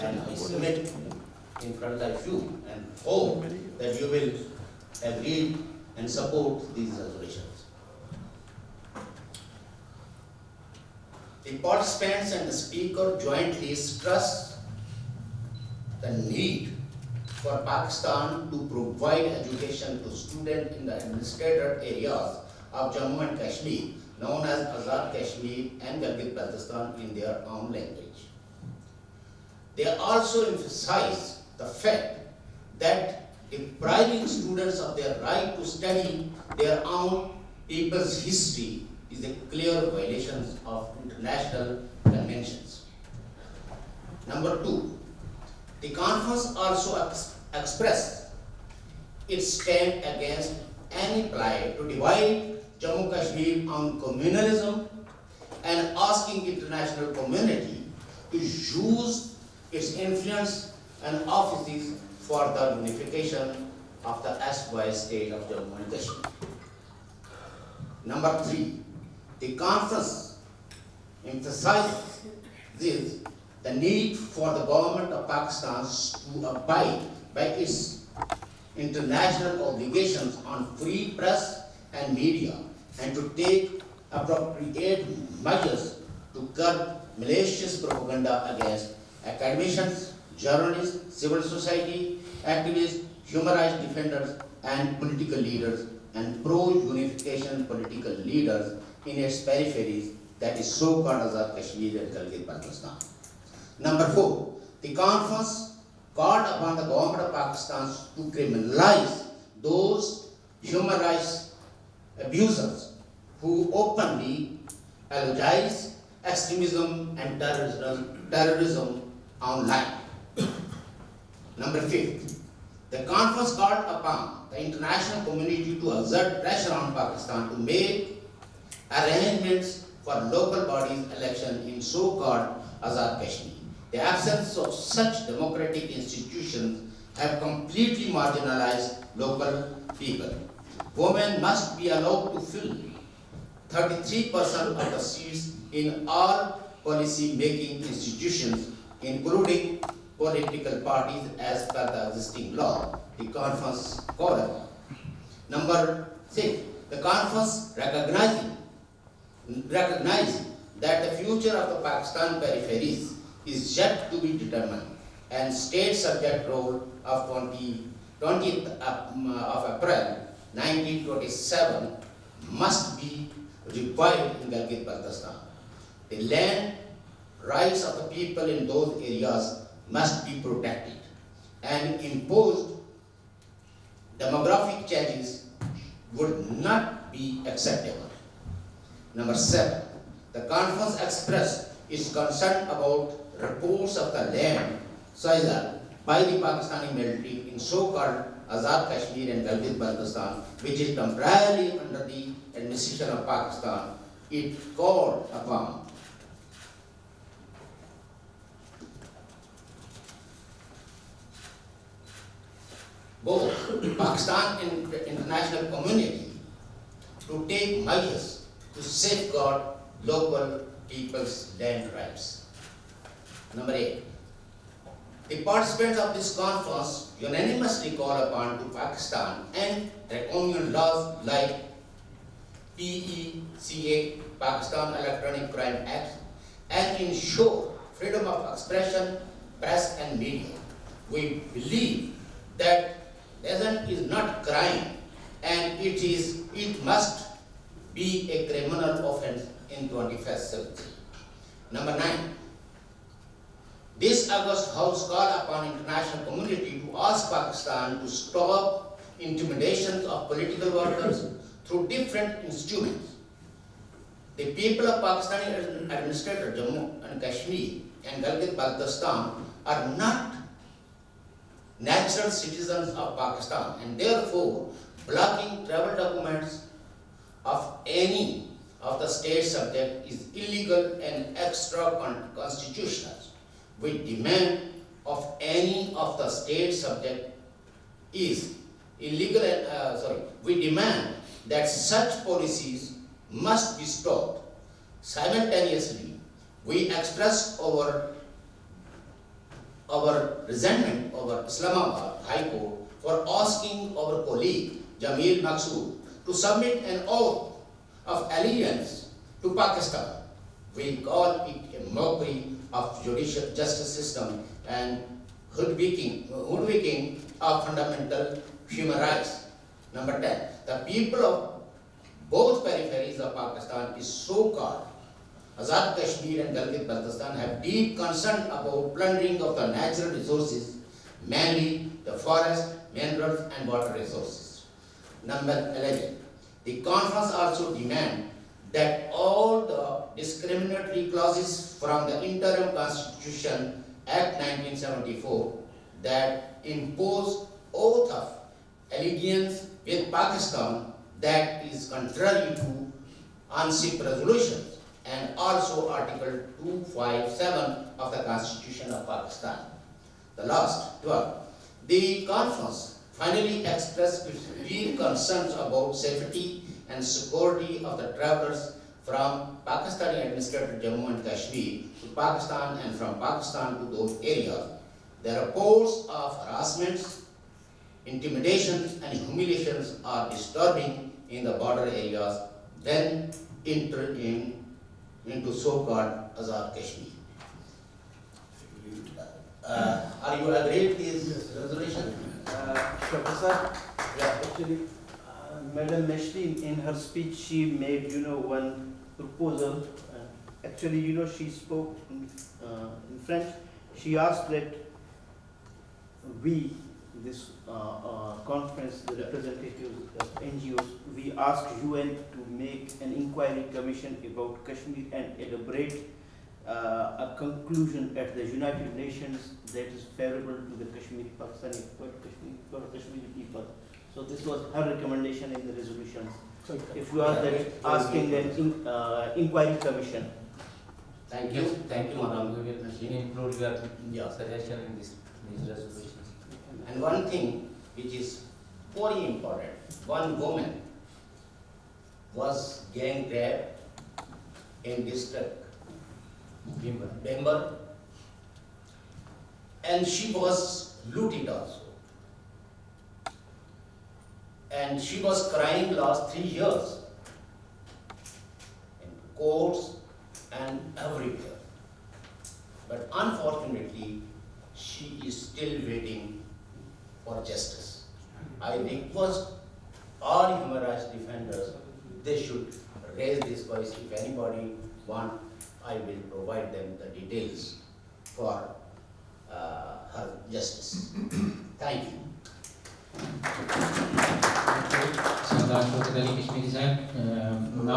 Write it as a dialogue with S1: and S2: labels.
S1: and I submit in front of you and hope that you will agree and support these resolutions. The participants and the speaker jointly stress the need for Pakistan to provide education to students in the administrated areas of Jammu and Kashmir, known as Azad Kashmir and Gilgit-Baltistan, in their own language. They also emphasize the fact that depriving students of their right to study their own people's history is a clear violation of international conventions. Number two, the conference also expressed its stand against any ploy to divide Jammu Kashmir on communalism and asking international community to use its influence and offices for the unification of the erstwhile state of Jammu and Kashmir. Number three, the conference emphasizes the need for the government of Pakistan to abide by its international obligations on free press and media and to take appropriate measures to curb malicious propaganda against academicians, journalists, civil society activists, human rights defenders, and political leaders, and pro-unification political leaders in its peripheries, that is so-called Azad Kashmir and Gilgit-Baltistan. Number four, the conference called upon the government of Pakistan to criminalize those human rights abusers who openly apologize extremism and terrorism online. Number fifth, the conference called upon the international community to exert pressure on Pakistan to make arrangements for local bodies election in so-called Azad Kashmir. The absence of such democratic institutions have completely marginalized local people. Women must be allowed to fill 33% of the seats in all policy-making institutions, including political parties as per the existing law, the conference called upon. Number six, the conference recognizing that the future of the Pakistan peripheries is yet to be determined, and state subject role of 20th of April 1927 must be revived in Gilgit-Baltistan. The land rights of the people in those areas must be protected, and imposed demographic changes would not be acceptable. Number seven, the conference expressed its concern about reports of the land seizure by the Pakistani military in so-called Azad Kashmir and Gilgit-Baltistan, which is temporarily under the administration of Pakistan. It called upon both Pakistan and the international community to take measures to safeguard local people's land rights. Number eight, the participants of this conference unanimously call upon to Pakistan and draconian laws like PECA, Pakistan Electronic Crime Act, and ensure freedom of expression, press and media. We believe that dissent is not crime, and it must be a criminal offense in 21st century. Number nine, this August House called upon international community to ask Pakistan to stop intimidations of political workers through different instruments. The people of Pakistani administrator Jammu and Kashmir and Gilgit-Baltistan are not natural citizens of Pakistan, and therefore blocking travel documents of any of the state subject is illegal and extra-constitutional. We demand of any of the state subject is illegal and, we demand that such policies must be stopped. Simultaneously, we express our our resentment over Islamabad High Court for asking our colleague Jamil Maqsood to submit an oath of allegiance to Pakistan. We call it a mockery of judicial justice system and hoodwinking of fundamental human rights. Number 10, the people of both peripheries of Pakistan is so-called Azad Kashmir and Gilgit-Baltistan have deep concern about plundering of the natural resources, mainly the forest, minerals and water resources. Number 11, the conference also demands that all the discriminatory clauses from the Interim Constitution Act 1974 that impose oath of allegiance with Pakistan that is contrary to UNSIP resolutions and also Article 257 of the Constitution of Pakistan. The last 12. The conference finally expressed its deep concerns about safety and security of the travelers from Pakistani administered Jammu and Kashmir to Pakistan and from Pakistan to those areas. The reports of harassments, intimidations and humiliations are disturbing in the border areas, then enter into so-called Azad Kashmir. Are you agreed with this resolution?
S2: Professor,
S1: Yeah.
S2: actually, Madam Nashreen, in her speech, she made, one proposal. Actually, she spoke in French. She asked that we, this conference, the representatives of NGOs, we asked UN to make an inquiry commission about Kashmir and elaborate a conclusion at the United Nations that is favorable to the Kashmiri people. So this was her recommendation in the resolutions. If you are asking an inquiry commission.
S1: Thank you. Thank you, Madam.
S3: We will include your suggestion in these resolutions.
S1: And one thing which is very important, one woman was gang raped in district Bember, and she was looted also. And she was crying last 3 years in courts and everywhere. But unfortunately, she is still waiting for justice. I request all human rights defenders, they should raise this voice. If anybody want, I will provide them the details for her justice. Thank you.
S3: So that's what the Kashmiri said. Now